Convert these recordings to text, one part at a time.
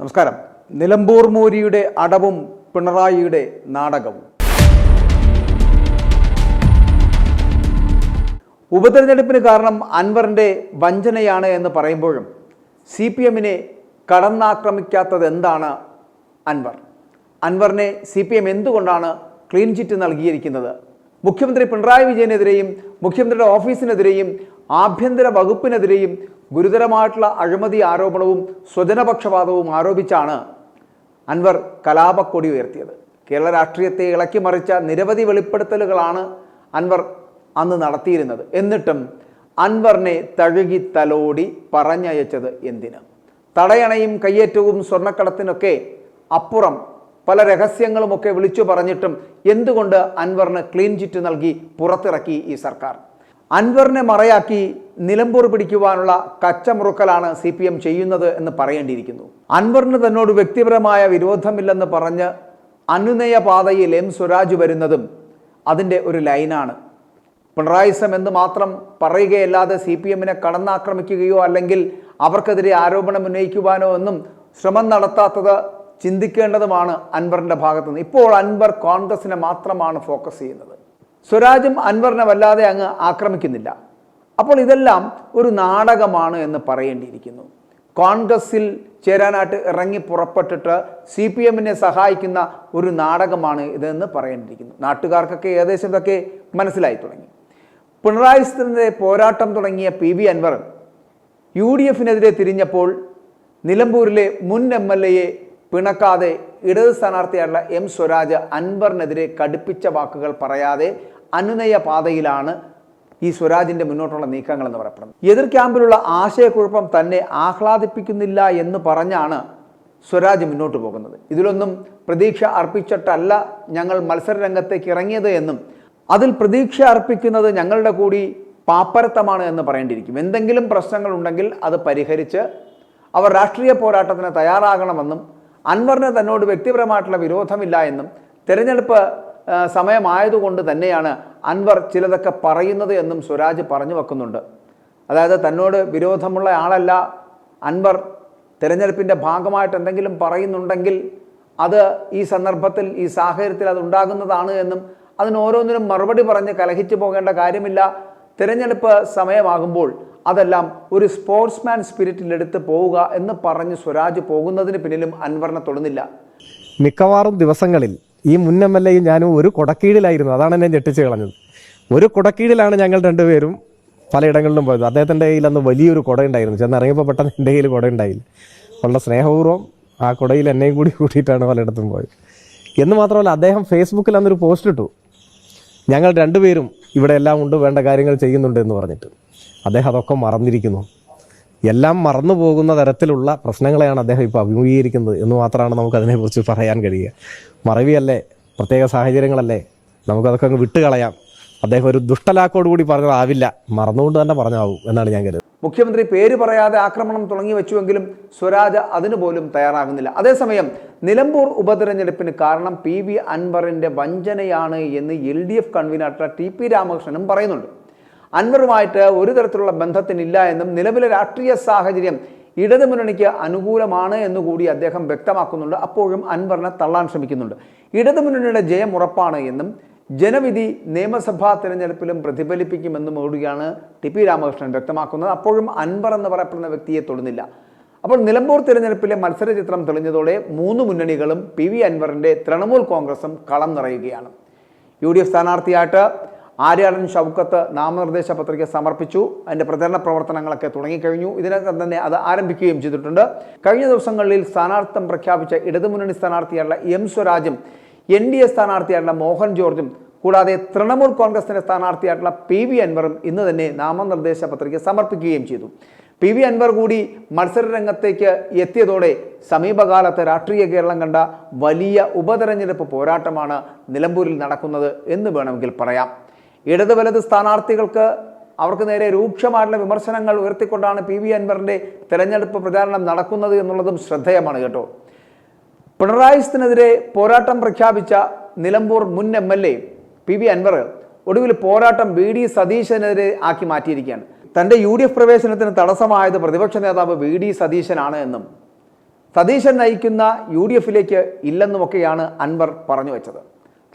നമസ്കാരം. നിലമ്പൂർ മോരിയുടെ അടവും പിണറായിയുടെ നാടകവും. ഉപതെരഞ്ഞെടുപ്പിന് കാരണം അൻവറിൻ്റെ വഞ്ചനയാണ് എന്ന് പറയുമ്പോഴും CPM-നെ കടന്നാക്രമിക്കാത്തത് എന്താണ് അൻവറിനെ CPM എന്തുകൊണ്ടാണ് ക്ലീൻ ചിറ്റ് നൽകിയിരിക്കുന്നത്? മുഖ്യമന്ത്രി പിണറായി വിജയനെതിരെയും മുഖ്യമന്ത്രിയുടെ ഓഫീസിനെതിരെയും ആഭ്യന്തര വകുപ്പിനെതിരെയും ഗുരുതരമായിട്ടുള്ള അഴിമതി ആരോപണവും സ്വജനപക്ഷപാതവും ആരോപിച്ചാണ് അൻവർ കലാപക്കൊടി ഉയർത്തിയത്. കേരള രാഷ്ട്രീയത്തെ ഇളക്കിമറിച്ച നിരവധി വെളിപ്പെടുത്തലുകളാണ് അൻവർ അന്ന് നടത്തിയിരുന്നത്. എന്നിട്ടും അൻവറിനെ തഴുകി തലോടി പറഞ്ഞയച്ചത് എന്തിന്? തടയണയും കയ്യേറ്റവും സ്വർണ്ണക്കടത്തിനൊക്കെ അപ്പുറം പല രഹസ്യങ്ങളുമൊക്കെ വിളിച്ചു പറഞ്ഞിട്ടും എന്തുകൊണ്ട് അൻവറിന് ക്ലീൻ ചിറ്റ് നൽകി പുറത്തിറക്കി ഈ സർക്കാർ? അൻവറിനെ മറയാക്കി നിലമ്പൂർ പിടിക്കുവാനുള്ള കച്ചമുറുക്കലാണ് CPM ചെയ്യുന്നത് എന്ന് പറയേണ്ടിയിരിക്കുന്നു. അൻവറിന് തന്നോട് വ്യക്തിപരമായ വിരോധമില്ലെന്ന് പറഞ്ഞ് അനുനയ പാതയിൽ സ്വരാജ് വരുന്നതും അതിൻ്റെ ഒരു ലൈനാണ്. പിണറായിസം എന്ന് മാത്രം പറയുകയല്ലാതെ CPM-നെ കടന്നാക്രമിക്കുകയോ അല്ലെങ്കിൽ അവർക്കെതിരെ ആരോപണം ഉന്നയിക്കുവാനോ ഒന്നും ശ്രമം നടത്താത്തത് ചിന്തിക്കേണ്ടതുമാണ് അൻവറിൻ്റെ ഭാഗത്തുനിന്ന്. ഇപ്പോൾ അൻവർ കോൺഗ്രസിനെ മാത്രമാണ് ഫോക്കസ് ചെയ്യുന്നത്. സ്വരാജും അൻവറിനെ വല്ലാതെ അങ്ങ് ആക്രമിക്കുന്നില്ല. അപ്പോൾ ഇതെല്ലാം ഒരു നാടകമാണ് എന്ന് പറയേണ്ടിയിരിക്കുന്നു. കോൺഗ്രസിൽ ചേരാനായിട്ട് ഇറങ്ങി പുറപ്പെട്ടിട്ട് CPM-നെ സഹായിക്കുന്ന ഒരു നാടകമാണ് ഇതെന്ന് പറയേണ്ടിയിരിക്കുന്നു. നാട്ടുകാർക്കൊക്കെ ഏകദേശം ഇതൊക്കെ മനസ്സിലായി തുടങ്ങി. പിണറായിക്കെതിരെ പോരാട്ടം തുടങ്ങിയ PV അൻവർ UDF-നെതിരെ തിരിഞ്ഞപ്പോൾ നിലമ്പൂരിലെ മുൻ MLA-യെ പിണക്കാതെ ഇടത് സ്ഥാനാർത്ഥിയായുള്ള സ്വരാജ് അൻവറിനെതിരെ കടുപ്പിച്ച വാക്കുകൾ പറയാതെ അനുനയ പാതയിലാണ് ഈ സ്വരാജിൻ്റെ മുന്നോട്ടുള്ള നീക്കങ്ങൾ എന്ന് പറയപ്പെടുന്നത്. എതിർ ക്യാമ്പിലുള്ള ആശയക്കുഴപ്പം തന്നെ ആഹ്ലാദിപ്പിക്കുന്നില്ല എന്ന് പറഞ്ഞാണ് സ്വരാജ് മുന്നോട്ട് പോകുന്നത്. ഇതിലൊന്നും പ്രതീക്ഷ അർപ്പിച്ചിട്ടല്ല ഞങ്ങൾ മത്സര രംഗത്തേക്ക് ഇറങ്ങിയത് എന്നും അതിൽ പ്രതീക്ഷ അർപ്പിക്കുന്നത് ഞങ്ങളുടെ കൂടി പാപ്പരത്തമാണ് എന്ന് പറയേണ്ടിയിരിക്കും. എന്തെങ്കിലും പ്രശ്നങ്ങൾ ഉണ്ടെങ്കിൽ അത് പരിഹരിച്ച് അവർ രാഷ്ട്രീയ പോരാട്ടത്തിന് തയ്യാറാകണമെന്നും അൻവറിന് തന്നോട് വ്യക്തിപരമായിട്ടുള്ള വിരോധമില്ല എന്നും തെരഞ്ഞെടുപ്പ് സമയമായതുകൊണ്ട് തന്നെയാണ് അൻവർ ചിലതൊക്കെ പറയുന്നത് എന്നും സ്വരാജ് പറഞ്ഞു വെക്കുന്നുണ്ട്. അതായത് തന്നോട് വിരോധമുള്ള ആളല്ല അൻവർ, തെരഞ്ഞെടുപ്പിൻ്റെ ഭാഗമായിട്ട് എന്തെങ്കിലും പറയുന്നുണ്ടെങ്കിൽ അത് ഈ സന്ദർഭത്തിൽ ഈ സാഹചര്യത്തിൽ അത് ഉണ്ടാകുന്നതാണ് എന്നും അതിന് ഓരോന്നിനും മറുപടി പറഞ്ഞ് കലഹിച്ചു പോകേണ്ട കാര്യമില്ല, തെരഞ്ഞെടുപ്പ് സമയമാകുമ്പോൾ അതെല്ലാം ഒരു സ്പോർട്സ്മാൻ സ്പിരിറ്റിലെടുത്ത് പോവുക എന്ന് പറഞ്ഞ് സ്വരാജ് പോകുന്നതിന് പിന്നിലും അൻവറിനെ തൊടുന്നില്ല. മിക്കവാറും ദിവസങ്ങളിൽ ഈ മുൻ MLA-യും ഞാനും ഒരു കുടക്കീഴിലായിരുന്നു. അതാണ് എന്നെ ഞെട്ടിച്ച് കളഞ്ഞത്. ഒരു കുടക്കീഴിലാണ് ഞങ്ങൾ രണ്ടുപേരും പലയിടങ്ങളിലും പോയത്. അദ്ദേഹത്തിൻ്റെ കയ്യിൽ അന്ന് വലിയൊരു കുട ഉണ്ടായിരുന്നു. ചെന്നിറങ്ങിയപ്പോൾ പെട്ടെന്ന് എൻ്റെ കയ്യിൽ കുട ഉണ്ടായില്ല. വളരെ സ്നേഹപൂർവ്വം ആ കുടയിൽ എന്നെയും കൂടി കൂട്ടിയിട്ടാണ് പലയിടത്തും പോയത്. എന്ന് മാത്രമല്ല, അദ്ദേഹം ഫേസ്ബുക്കിൽ അന്നൊരു പോസ്റ്റ് ഇട്ടു, ഞങ്ങൾ രണ്ടുപേരും ഇവിടെ എല്ലാം ഉണ്ട്, വേണ്ട കാര്യങ്ങൾ ചെയ്യുന്നുണ്ട് എന്ന് പറഞ്ഞിട്ട്. അദ്ദേഹം അതൊക്കെ മറന്നിരിക്കുന്നു. എല്ലാം മറന്നു പോകുന്ന തരത്തിലുള്ള പ്രശ്നങ്ങളെയാണ് അദ്ദേഹം ഇപ്പോൾ അഭിമുഖീകരിക്കുന്നത് എന്ന് മാത്രമാണ് നമുക്കതിനെക്കുറിച്ച് പറയാൻ കഴിയുക. മറവിയല്ലേ, പ്രത്യേക സാഹചര്യങ്ങളല്ലേ, നമുക്കതൊക്കെ അങ്ങ് വിട്ടുകളയാം. അദ്ദേഹം ഒരു ദുഷ്ടലാക്കോടുകൂടി പറഞ്ഞതാവില്ല, മറന്നുകൊണ്ട് തന്നെ പറഞ്ഞാവും എന്നാണ് ഞാൻ കരുതുന്നത്. മുഖ്യമന്ത്രി പേര് പറയാതെ ആക്രമണം തുടങ്ങി വെച്ചുവെങ്കിലും സ്വരാജ് അതിനു പോലും തയ്യാറാകുന്നില്ല. അതേസമയം നിലമ്പൂർ ഉപതെരഞ്ഞെടുപ്പിന് കാരണം PV അൻവറിൻ്റെ വഞ്ചനയാണ് എന്ന് LDF കൺവീനർ TP രാമകൃഷ്ണനും പറയുന്നുണ്ട്. അൻവറുമായിട്ട് ഒരു തരത്തിലുള്ള ബന്ധത്തിനില്ല എന്നും നിലവിലെ രാഷ്ട്രീയ സാഹചര്യം ഇടതുമുന്നണിക്ക് അനുകൂലമാണ് എന്നുകൂടി അദ്ദേഹം വ്യക്തമാക്കുന്നുണ്ട്. അപ്പോഴും അൻവറിനെ തള്ളാൻ ശ്രമിക്കുന്നുണ്ട്. ഇടതുമുന്നണിയുടെ ജയം ഉറപ്പാണ് എന്നും ജനവിധി നിയമസഭാ തിരഞ്ഞെടുപ്പിലും പ്രതിഫലിപ്പിക്കുമെന്നും കൂടിയാണ് TP രാമകൃഷ്ണൻ വ്യക്തമാക്കുന്നത്. അപ്പോഴും അൻവർ എന്ന് പറയപ്പെടുന്ന വ്യക്തിയെ തൊടുന്നില്ല. അപ്പോൾ നിലമ്പൂർ തിരഞ്ഞെടുപ്പിലെ മത്സര ചിത്രം തെളിഞ്ഞതോടെ മൂന്ന് മുന്നണികളും PV അൻവറിൻ്റെ തൃണമൂൽ കോൺഗ്രസും കളം നിറയുകയാണ്. UDF സ്ഥാനാർത്ഥിയായിട്ട് ആര്യാടൻ ഷൗക്കത്ത് നാമനിർദ്ദേശ പത്രിക സമർപ്പിച്ചു. അതിൻ്റെ പ്രചരണ പ്രവർത്തനങ്ങളൊക്കെ തുടങ്ങിക്കഴിഞ്ഞു. ഇതിനകം തന്നെ അത് ആരംഭിക്കുകയും ചെയ്തിട്ടുണ്ട്. കഴിഞ്ഞ ദിവസങ്ങളിൽ സ്ഥാനാർത്ഥിത്വം പ്രഖ്യാപിച്ച ഇടതുമുന്നണി സ്ഥാനാർത്ഥിയായിട്ടുള്ള സ്വരാജും NDA സ്ഥാനാർത്ഥിയായിട്ടുള്ള മോഹൻ ജോർജും കൂടാതെ തൃണമൂൽ കോൺഗ്രസിൻ്റെ സ്ഥാനാർത്ഥിയായിട്ടുള്ള PV അൻവറും ഇന്ന് തന്നെ നാമനിർദ്ദേശ പത്രിക സമർപ്പിക്കുകയും ചെയ്തു. PV അൻവർ കൂടി മത്സര രംഗത്തേക്ക് എത്തിയതോടെ സമീപകാലത്ത് രാഷ്ട്രീയ കേരളം കണ്ട വലിയ ഉപതെരഞ്ഞെടുപ്പ് പോരാട്ടമാണ് നിലമ്പൂരിൽ നടക്കുന്നത് എന്ന് വേണമെങ്കിൽ പറയാം. ഇടത് വലത് സ്ഥാനാർത്ഥികൾക്ക് അവർക്ക് നേരെ രൂക്ഷമായിട്ടുള്ള വിമർശനങ്ങൾ ഉയർത്തിക്കൊണ്ടാണ് PV അൻവറിൻ്റെ തെരഞ്ഞെടുപ്പ് പ്രചാരണം നടക്കുന്നത് എന്നുള്ളതും ശ്രദ്ധേയമാണ് കേട്ടോ. പിണറായിക്കെതിരെ പോരാട്ടം പ്രഖ്യാപിച്ച നിലമ്പൂർ മുൻ MLA PV അൻവർ ഒടുവിൽ പോരാട്ടം VD സതീശനെതിരെ ആക്കി മാറ്റിയിരിക്കുകയാണ്. തൻ്റെ UDF പ്രവേശനത്തിന് തടസ്സമായത് പ്രതിപക്ഷ നേതാവ് VD സതീശനാണ് എന്നും സതീശൻ നയിക്കുന്ന UDF-ലേക്ക് ഇല്ലെന്നുമൊക്കെയാണ് അൻവർ പറഞ്ഞു വെച്ചത്.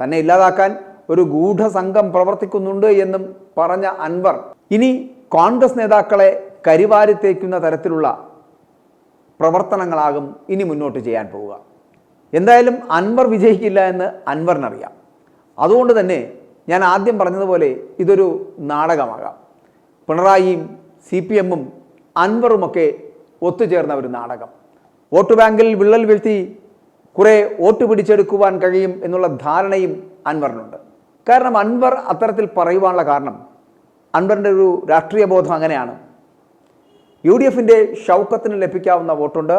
തന്നെ ഇല്ലാതാക്കാൻ ഒരു ഗൂഢസംഘം പ്രവർത്തിക്കുന്നുണ്ട് എന്നും പറഞ്ഞ അൻവർ ഇനി കോൺഗ്രസ് നേതാക്കളെ കരിവാരിത്തേക്കുന്ന തരത്തിലുള്ള പ്രവർത്തനങ്ങളാകും ഇനി മുന്നോട്ട് ചെയ്യാൻ പോവുക. എന്തായാലും അൻവർ വിജയിക്കില്ല എന്ന് അൻവറിനറിയാം. അതുകൊണ്ട് തന്നെ ഞാൻ ആദ്യം പറഞ്ഞതുപോലെ ഇതൊരു നാടകമാകാം. പിണറായിയും CPM-ഉം അൻവറുമൊക്കെ ഒത്തുചേർന്ന ഒരു നാടകം. വോട്ട് ബാങ്കിൽ വിള്ളൽ വീഴ്ത്തി കുറെ വോട്ട് പിടിച്ചെടുക്കുവാൻ കഴിയും എന്നുള്ള ധാരണയും അൻവറിനുണ്ട്. കാരണം അൻവർ അത്തരത്തിൽ പറയുവാനുള്ള കാരണം അൻവറിൻ്റെ ഒരു രാഷ്ട്രീയ ബോധം അങ്ങനെയാണ്. UDF-ൻ്റെ ഷൗക്കത്തിന് ലഭിക്കാവുന്ന വോട്ടുണ്ട്.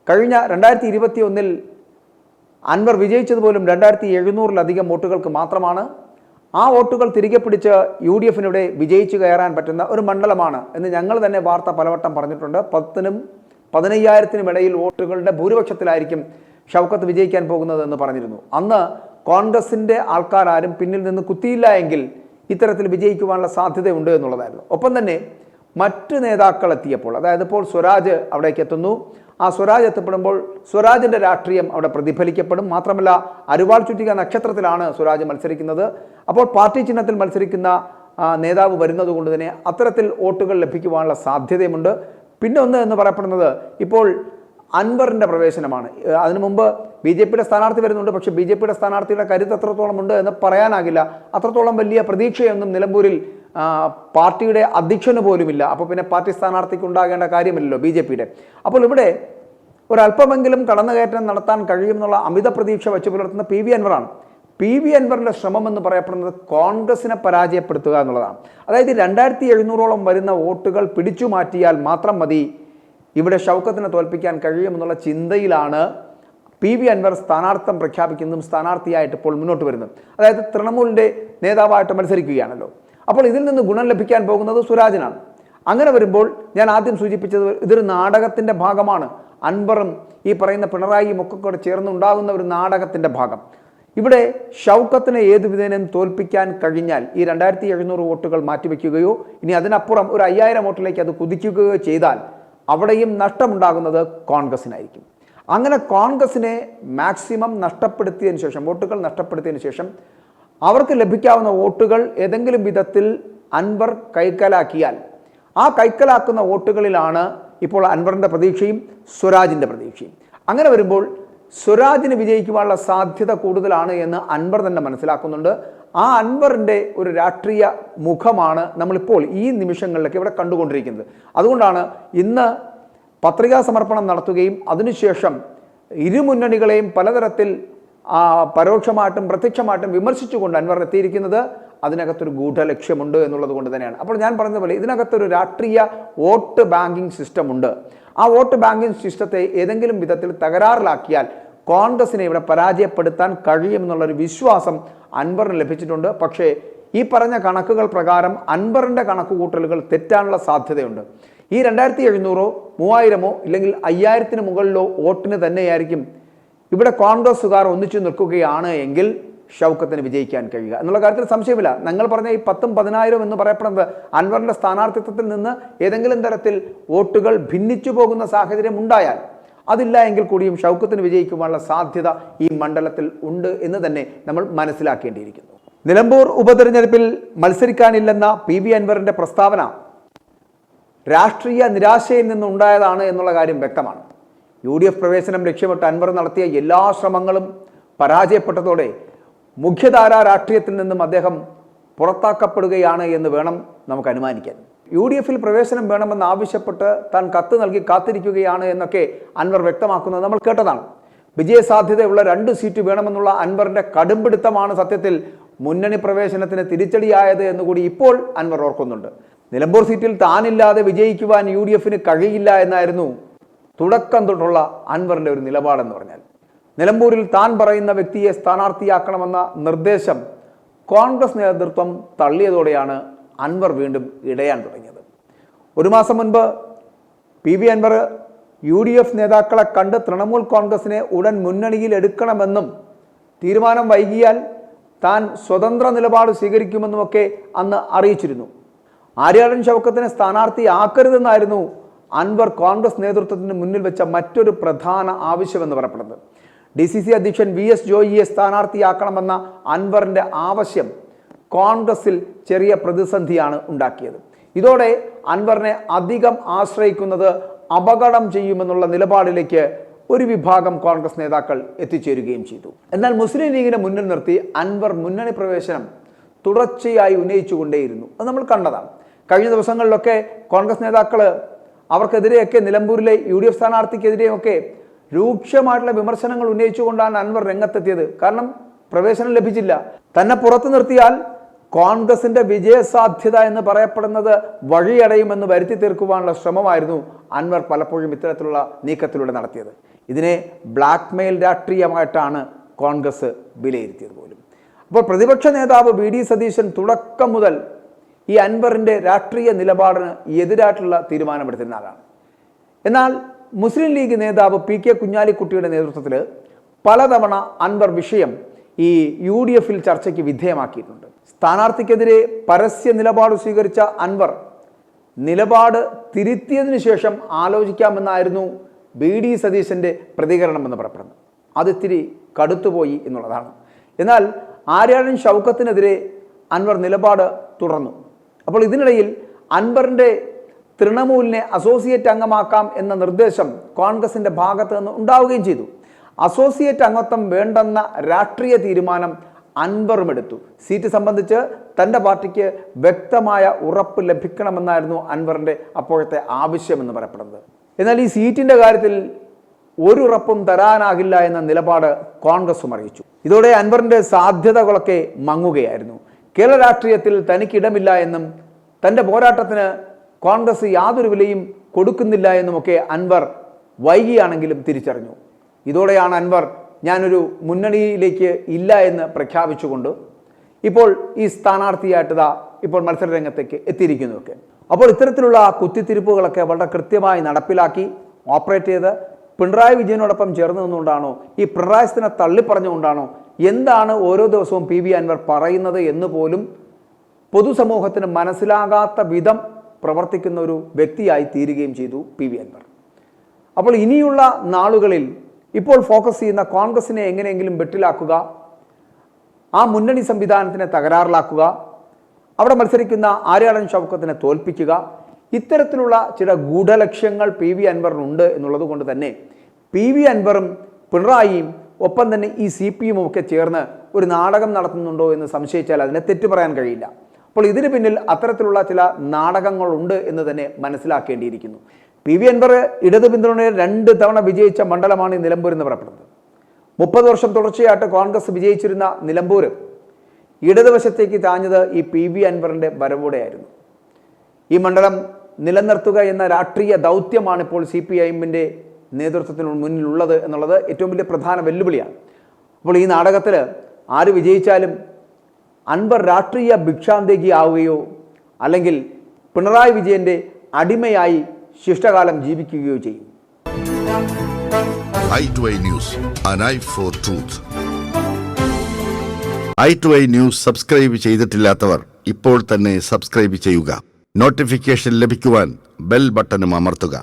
കഴിഞ്ഞ 2021 അൻവർ വിജയിച്ചതുപോലും 2700-ലധികം വോട്ടുകൾക്ക് മാത്രമാണ്. ആ വോട്ടുകൾ തിരികെ പിടിച്ച് UDF-നുടെ വിജയിച്ചു കയറാൻ പറ്റുന്ന ഒരു മണ്ഡലമാണ് എന്ന് ഞങ്ങൾ തന്നെ വാർത്ത പലവട്ടം പറഞ്ഞിട്ടുണ്ട്. 10,000-നും 15,000-നും ഇടയിൽ വോട്ടുകളുടെ ഭൂരിപക്ഷത്തിലായിരിക്കും ഷൗക്കത്ത് വിജയിക്കാൻ പോകുന്നത് എന്ന് പറഞ്ഞിരുന്നു. അന്ന് കോൺഗ്രസിൻ്റെ ആൾക്കാരും പിന്നിൽ നിന്ന് കുത്തിയില്ല എങ്കിൽ ഇത്തരത്തിൽ വിജയിക്കുവാനുള്ള സാധ്യതയുണ്ട് എന്നുള്ളതായിരുന്നു. ഒപ്പം തന്നെ മറ്റ് നേതാക്കൾ എത്തിയപ്പോൾ, അതായത് ഇപ്പോൾ സ്വരാജ് അവിടേക്ക് എത്തുന്നു. ആ സ്വരാജ് എത്തപ്പെടുമ്പോൾ സ്വരാജിൻ്റെ രാഷ്ട്രീയം അവിടെ പ്രതിഫലിക്കപ്പെടും. മാത്രമല്ല അരുവാൾ ചുറ്റിക നക്ഷത്രത്തിലാണ് സ്വരാജ് മത്സരിക്കുന്നത്. അപ്പോൾ പാർട്ടി ചിഹ്നത്തിൽ മത്സരിക്കുന്ന നേതാവ് വരുന്നത് കൊണ്ട് തന്നെ അത്തരത്തിൽ വോട്ടുകൾ ലഭിക്കുവാനുള്ള സാധ്യതയുമുണ്ട്. പിന്നെ ഒന്ന് എന്ന് പറയപ്പെടുന്നത് ഇപ്പോൾ അൻവറിൻ്റെ പ്രവേശനമാണ്. അതിനു മുമ്പ് BJP-യുടെ സ്ഥാനാർത്ഥി വരുന്നുണ്ട്. പക്ഷേ BJP-യുടെ സ്ഥാനാർത്ഥിയുടെ കരുത്ത് എത്രത്തോളം ഉണ്ട് എന്ന് പറയാനാകില്ല. അത്രത്തോളം വലിയ പ്രതീക്ഷയൊന്നും നിലമ്പൂരിൽ പാർട്ടിയുടെ അധ്യക്ഷന് പോലുമില്ല. അപ്പോൾ പിന്നെ പാർട്ടി സ്ഥാനാർത്ഥിക്ക് ഉണ്ടാകേണ്ട കാര്യമില്ലല്ലോ BJP-യുടെ. അപ്പോൾ ഇവിടെ ഒരല്പമെങ്കിലും കടന്നുകയറ്റം നടത്താൻ കഴിയുമെന്നുള്ള അമിത പ്രതീക്ഷ വെച്ച് പുലർത്തുന്ന PV അൻവറാണ്. PV അൻവറിൻ്റെ ശ്രമം എന്ന് പറയപ്പെടുന്നത് കോൺഗ്രസിനെ പരാജയപ്പെടുത്തുക എന്നുള്ളതാണ്. അതായത് 2700-ഓളം വരുന്ന വോട്ടുകൾ പിടിച്ചു മാറ്റിയാൽ മാത്രം മതി ഇവിടെ ഷൗക്കത്തിനെ തോൽപ്പിക്കാൻ കഴിയുമെന്നുള്ള ചിന്തയിലാണ് PV അൻവർ സ്ഥാനാർത്ഥം പ്രഖ്യാപിക്കുന്നതും സ്ഥാനാർത്ഥിയായിട്ട് ഇപ്പോൾ മുന്നോട്ട് വരുന്നത്. അതായത് തൃണമൂലിൻ്റെ നേതാവായിട്ട് മത്സരിക്കുകയാണല്ലോ. അപ്പോൾ ഇതിൽ നിന്ന് ഗുണം ലഭിക്കാൻ പോകുന്നത് സ്വരാജിനാണ്. അങ്ങനെ വരുമ്പോൾ ഞാൻ ആദ്യം സൂചിപ്പിച്ചത് ഇതൊരു നാടകത്തിൻ്റെ ഭാഗമാണ്. അൻവറും ഈ പറയുന്ന പിണറായിയും ഒക്കെ കൂടെ ചേർന്നുണ്ടാകുന്ന ഒരു നാടകത്തിൻ്റെ ഭാഗം. ഇവിടെ ഷൗക്കത്തിനെ ഏതു വിധേനയും തോൽപ്പിക്കാൻ കഴിഞ്ഞാൽ ഈ 2700 വോട്ടുകൾ മാറ്റിവെക്കുകയോ ഇനി അതിനപ്പുറം ഒരു 5000 വോട്ടിലേക്ക് അത് കുതിക്കുകയോ ചെയ്താൽ അവിടെയും നഷ്ടമുണ്ടാകുന്നത് കോൺഗ്രസിനായിരിക്കും. അങ്ങനെ കോൺഗ്രസിനെ മാക്സിമം നഷ്ടപ്പെടുത്തിയതിന് ശേഷം, വോട്ടുകൾ നഷ്ടപ്പെടുത്തിയതിന് ശേഷം അവർക്ക് ലഭിക്കാവുന്ന വോട്ടുകൾ ഏതെങ്കിലും വിധത്തിൽ അൻവർ കൈക്കലാക്കിയാൽ ആ കൈക്കലാക്കുന്ന വോട്ടുകളിലാണ് ഇപ്പോൾ അൻവറിൻ്റെ പ്രതീക്ഷയും സ്വരാജിൻ്റെ പ്രതീക്ഷയും. അങ്ങനെ വരുമ്പോൾ സ്വരാജിന് വിജയിക്കുവാനുള്ള സാധ്യത കൂടുതലാണ് എന്ന് അൻവർ തന്നെ മനസ്സിലാക്കുന്നുണ്ട്. ആ അൻവറിൻ്റെ ഒരു രാഷ്ട്രീയ മുഖമാണ് നമ്മളിപ്പോൾ ഈ നിമിഷങ്ങളിലൊക്കെ ഇവിടെ കണ്ടുകൊണ്ടിരിക്കുന്നത്. അതുകൊണ്ടാണ് ഇന്ന് പത്രികാ സമർപ്പണം നടത്തുകയും അതിനുശേഷം ഇരുമുന്നണികളെയും പലതരത്തിൽ പരോക്ഷമായിട്ടും പ്രത്യക്ഷമായിട്ടും വിമർശിച്ചുകൊണ്ട് അൻവർ എത്തിയിരിക്കുന്നത്. അതിനകത്തൊരു ഗൂഢലക്ഷ്യമുണ്ട് എന്നുള്ളത് കൊണ്ട് തന്നെയാണ്. അപ്പോൾ ഞാൻ പറഞ്ഞതുപോലെ ഇതിനകത്തൊരു രാഷ്ട്രീയ വോട്ട് ബാങ്കിങ് സിസ്റ്റം ഉണ്ട്. ആ വോട്ട് ബാങ്കിങ് സിസ്റ്റത്തെ ഏതെങ്കിലും വിധത്തിൽ തകരാറിലാക്കിയാൽ കോൺഗ്രസിനെ ഇവിടെ പരാജയപ്പെടുത്താൻ കഴിയുമെന്നുള്ളൊരു വിശ്വാസം അൻവറിന് ലഭിച്ചിട്ടുണ്ട്. പക്ഷേ ഈ പറഞ്ഞ കണക്കുകൾ പ്രകാരം അൻവറിൻ്റെ കണക്കുകൂട്ടലുകൾ തെറ്റാനുള്ള സാധ്യതയുണ്ട്. ഈ 2700-ഓ 3000-ഓ ഇല്ലെങ്കിൽ 5000-ന് മുകളിലോ വോട്ടിന് തന്നെയായിരിക്കും ഇവിടെ കോൺഗ്രസ്സുകാർ ഒന്നിച്ചു നിൽക്കുകയാണ് എങ്കിൽ ഷൗക്കത്തിന് വിജയിക്കാൻ കഴിയുക എന്നുള്ള കാര്യത്തിൽ സംശയമില്ല. ഞങ്ങൾ പറഞ്ഞ ഈ 10,000 10,000 എന്ന് പറയപ്പെടുന്നത് അൻവറിൻ്റെ സ്ഥാനാർത്ഥിത്വത്തിൽ നിന്ന് ഏതെങ്കിലും തരത്തിൽ വോട്ടുകൾ ഭിന്നിച്ചു പോകുന്ന സാഹചര്യം ഉണ്ടായാൽ, അതില്ല എങ്കിൽ കൂടിയും ഷൗക്കത്തിന് വിജയിക്കുവാനുള്ള സാധ്യത ഈ മണ്ഡലത്തിൽ ഉണ്ട് എന്ന് തന്നെ നമ്മൾ മനസ്സിലാക്കേണ്ടിയിരിക്കുന്നു. നിലമ്പൂർ ഉപതെരഞ്ഞെടുപ്പിൽ മത്സരിക്കാനില്ലെന്ന PV അൻവറിൻ്റെ പ്രസ്താവന രാഷ്ട്രീയ നിരാശയിൽ നിന്നുണ്ടായതാണ് എന്നുള്ള കാര്യം വ്യക്തമാണ്. UDF പ്രവേശനം ലക്ഷ്യമിട്ട് അൻവർ നടത്തിയ എല്ലാ ശ്രമങ്ങളും പരാജയപ്പെട്ടതോടെ മുഖ്യധാരാ രാഷ്ട്രീയത്തിൽ നിന്നും അദ്ദേഹം പുറത്താക്കപ്പെടുകയാണ് എന്ന് വേണം നമുക്ക് അനുമാനിക്കാൻ. UDF-ൽ പ്രവേശനം വേണമെന്ന് ആവശ്യപ്പെട്ട് താൻ കത്ത് നൽകി കാത്തിരിക്കുകയാണ് എന്നൊക്കെ അൻവർ വ്യക്തമാക്കുന്നത് നമ്മൾ കേട്ടതാണ്. വിജയസാധ്യതയുള്ള 2 സീറ്റ് വേണമെന്നുള്ള അൻവറിൻ്റെ കടുംപിടുത്തമാണ് സത്യത്തിൽ മുന്നണി പ്രവേശനത്തിന് തിരിച്ചടിയായത് എന്നുകൂടി ഇപ്പോൾ അൻവർ ഓർക്കുന്നുണ്ട്. നിലമ്പൂർ സീറ്റിൽ താനില്ലാതെ വിജയിക്കുവാൻ UDF-ന് കഴിയില്ല എന്നായിരുന്നു തുടക്കം തൊട്ടുള്ള അൻവറിൻ്റെ ഒരു നിലപാടെന്ന് പറഞ്ഞാൽ. നിലമ്പൂരിൽ താൻ പറയുന്ന വ്യക്തിയെ സ്ഥാനാർത്ഥിയാക്കണമെന്ന നിർദ്ദേശം കോൺഗ്രസ് നേതൃത്വം തള്ളിയതോടെയാണ് അൻവർ വീണ്ടും ഇടയാൻ തുടങ്ങിയത്. ഒരു മാസം മുൻപ് PV അൻവർ UDF നേതാക്കളെ കണ്ട് തൃണമൂൽ കോൺഗ്രസിനെ ഉടൻ മുന്നണിയിൽ എടുക്കണമെന്നും തീരുമാനം വൈകിയാൽ താൻ സ്വതന്ത്ര നിലപാട് സ്വീകരിക്കുമെന്നുമൊക്കെ അന്ന് അറിയിച്ചിരുന്നു. ആര്യാടൻ ഷൗക്കത്തിനെ സ്ഥാനാർത്ഥിയാക്കരുതെന്നായിരുന്നു അൻവർ കോൺഗ്രസ് നേതൃത്വത്തിന് മുന്നിൽ വെച്ച മറ്റൊരു പ്രധാന ആവശ്യമെന്ന് പറയപ്പെടുന്നത്. DCC അധ്യക്ഷൻ VS ജോയിയെ സ്ഥാനാർത്ഥിയാക്കണമെന്ന അൻവറിൻ്റെ ആവശ്യം കോൺഗ്രസിൽ ചെറിയ പ്രതിസന്ധിയാണ് ഉണ്ടാക്കിയത്. ഇതോടെ അൻവറിനെ അധികം ആശ്രയിക്കുന്നത് അപകടം ചെയ്യുമെന്നുള്ള നിലപാടിലേക്ക് ഒരു വിഭാഗം കോൺഗ്രസ് നേതാക്കൾ എത്തിച്ചേരുകയും ചെയ്തു. എന്നാൽ മുസ്ലിം ലീഗിനെ മുന്നിൽ നിർത്തി അൻവർ മുന്നണി പ്രവേശനം തുടർച്ചയായി ഉന്നയിച്ചുകൊണ്ടേയിരുന്നു. അത് നമ്മൾ കണ്ടതാണ്. കഴിഞ്ഞ ദിവസങ്ങളിലൊക്കെ കോൺഗ്രസ് നേതാക്കൾ അവർക്കെതിരെയൊക്കെ നിലമ്പൂരിലെ UDF സ്ഥാനാർത്ഥിക്കെതിരെയൊക്കെ രൂക്ഷമായിട്ടുള്ള വിമർശനങ്ങൾ ഉന്നയിച്ചുകൊണ്ടാണ് അൻവർ രംഗത്തെത്തിയത്. കാരണം പ്രവേശനം ലഭിച്ചില്ല. തന്നെ പുറത്തു നിർത്തിയാൽ കോൺഗ്രസിന്റെ വിജയസാധ്യത എന്ന് പറയപ്പെടുന്നത് വഴിയടയുമെന്ന് വരുത്തി തീർക്കുവാനുള്ള ശ്രമമായിരുന്നു അൻവർ പലപ്പോഴും ഇത്തരത്തിലുള്ള നീക്കത്തിലൂടെ നടത്തിയത്. ഇതിനെ ബ്ലാക്ക് മെയിൽ രാഷ്ട്രീയമായിട്ടാണ് കോൺഗ്രസ് വിലയിരുത്തിയത് പോലും. അപ്പോൾ പ്രതിപക്ഷ നേതാവ് VD സതീശൻ തുടക്കം മുതൽ ഈ അൻവറിൻ്റെ രാഷ്ട്രീയ നിലപാടിന് എതിരായിട്ടുള്ള തീരുമാനമെടുത്തിരുന്ന ആളാണ്. എന്നാൽ മുസ്ലിം ലീഗ് നേതാവ് PK കുഞ്ഞാലിക്കുട്ടിയുടെ നേതൃത്വത്തിൽ പലതവണ അൻവർ വിഷയം ഈ UDFൽ ചർച്ചയ്ക്ക് വിധേയമാക്കിയിട്ടുണ്ട്. സ്ഥാനാർത്ഥിക്കെതിരെ പരസ്യ നിലപാട് സ്വീകരിച്ച അൻവർ നിലപാട് തിരുത്തിയതിനു ശേഷം ആലോചിക്കാമെന്നായിരുന്നു VD സതീശൻ്റെ പ്രതികരണമെന്ന് പറയപ്പെടുന്നത്. അതിത്തിരി കടുത്തുപോയി എന്നുള്ളതാണ്. എന്നാൽ ആര്യാടൻ ഷൗക്കത്തിനെതിരെ അൻവർ നിലപാട് തുടർന്നു. അപ്പോൾ ഇതിനിടയിൽ അൻവറിൻ്റെ തൃണമൂലിനെ അസോസിയേറ്റ് അംഗമാക്കാം എന്ന നിർദ്ദേശം കോൺഗ്രസിൻ്റെ ഭാഗത്ത് നിന്ന് ഉണ്ടാവുകയും ചെയ്തു. അസോസിയേറ്റ് അംഗത്വം വേണ്ടെന്ന രാഷ്ട്രീയ തീരുമാനം അൻവറും എടുത്തു. സീറ്റ് സംബന്ധിച്ച് തൻ്റെ പാർട്ടിക്ക് വ്യക്തമായ ഉറപ്പ് ലഭിക്കണമെന്നായിരുന്നു അൻവറിൻ്റെ അപ്പോഴത്തെ ആവശ്യമെന്ന് പറയപ്പെടുന്നത്. എന്നാൽ ഈ സീറ്റിൻ്റെ കാര്യത്തിൽ ഒരു ഉറപ്പും തരാനാകില്ല എന്ന നിലപാട് കോൺഗ്രസും അറിയിച്ചു. ഇതോടെ അൻവറിൻ്റെ സാധ്യതകളൊക്കെ മങ്ങുകയായിരുന്നു. കേരള രാഷ്ട്രീയത്തിൽ തനിക്കിടമില്ല എന്നും തൻ്റെ പോരാട്ടത്തിന് കോൺഗ്രസ് യാതൊരു വിലയും കൊടുക്കുന്നില്ല എന്നുമൊക്കെ അൻവർ വൈകിയാണെങ്കിലും തിരിച്ചറിഞ്ഞു. ഇതോടെയാണ് അൻവർ ഞാനൊരു മുന്നണിയിലേക്ക് ഇല്ല എന്ന് പ്രഖ്യാപിച്ചുകൊണ്ട് ഇപ്പോൾ ഈ സ്ഥാനാർത്ഥിയായിട്ട് ഇപ്പോൾ മത്സര രംഗത്തേക്ക് എത്തിയിരിക്കുന്നതൊക്കെ. അപ്പോൾ ഇത്തരത്തിലുള്ള കുത്തിത്തിരിപ്പുകളൊക്കെ വളരെ കൃത്യമായി നടപ്പിലാക്കി ഓപ്പറേറ്റ് ചെയ്ത് പിണറായി വിജയനോടൊപ്പം ചേർന്ന് നിന്നുകൊണ്ടാണോ, ഈ പിണറായിസ്ഥനെ തള്ളിപ്പറഞ്ഞുകൊണ്ടാണോ, എന്താണ് ഓരോ ദിവസവും PV അൻവർ പറയുന്നത് എന്ന് പോലും പൊതുസമൂഹത്തിന് മനസ്സിലാകാത്ത വിധം പ്രവർത്തിക്കുന്ന ഒരു വ്യക്തിയായി തീരുകയും ചെയ്തു PV അൻവർ. അപ്പോൾ ഇനിയുള്ള നാളുകളിൽ ഇപ്പോൾ ഫോക്കസ് ചെയ്യുന്ന കോൺഗ്രസിനെ എങ്ങനെയെങ്കിലും വെട്ടിലാക്കുക, ആ മുന്നണി സംവിധാനത്തിനെ തകരാറിലാക്കുക, അവിടെ മത്സരിക്കുന്ന ആര്യാടൻ ഷൗക്കത്തിനെ തോൽപ്പിക്കുക, ഇത്തരത്തിലുള്ള ചില ഗൂഢലക്ഷ്യങ്ങൾ PV അൻവറിനുണ്ട് എന്നുള്ളത് കൊണ്ട് തന്നെ PV അൻവറും പിണറായിയും ഒപ്പം തന്നെ ഈ CPM ഒക്കെ ചേർന്ന് ഒരു നാടകം നടത്തുന്നുണ്ടോ എന്ന് സംശയിച്ചാൽ അതിനെ തെറ്റു പറയാൻ കഴിയില്ല. അപ്പോൾ ഇതിന് പിന്നിൽ അത്തരത്തിലുള്ള ചില നാടകങ്ങളുണ്ട് എന്ന് തന്നെ മനസ്സിലാക്കേണ്ടിയിരിക്കുന്നു. PV അൻവർ ഇടതു പിന്തുണയിൽ 2 തവണ വിജയിച്ച മണ്ഡലമാണ് ഈ നിലമ്പൂർ എന്ന് പറയപ്പെടുന്നത്. 30 വർഷം തുടർച്ചയായിട്ട് കോൺഗ്രസ് വിജയിച്ചിരുന്ന നിലമ്പൂർ ഇടതുവശത്തേക്ക് താഞ്ഞത് ഈ PV അൻവറിൻ്റെ വരവോടെയായിരുന്നു. ഈ മണ്ഡലം നിലനിർത്തുക എന്ന രാഷ്ട്രീയ ദൗത്യമാണ് ഇപ്പോൾ CPIMൻ്റെ നേതൃത്വത്തിന് മുന്നിലുള്ളത് എന്നുള്ളത് ഏറ്റവും വലിയ പ്രധാന വെല്ലുവിളിയാണ്. അപ്പോൾ ഈ നാടകത്തിൽ ആര് വിജയിച്ചാലും അൻവർ രാഷ്ട്രീയ ഭിക്ഷാന്തേകി ആവുകയോ അല്ലെങ്കിൽ പിണറായി വിജയൻ്റെ അടിമയായി ശിഷ്ടകാലം ജീവിക്കുകയോ ചെയ്യും. i2i News, an eye for truth. i2i News subscribe ചെയ്തിട്ടില്ലാത്തവർ ഇപ്പോൾ തന്നെ സബ്സ്ക്രൈബ് ചെയ്യുക. നോട്ടിഫിക്കേഷൻ ലഭിക്കുവാൻ ബെൽ ബട്ടണും അമർത്തുക.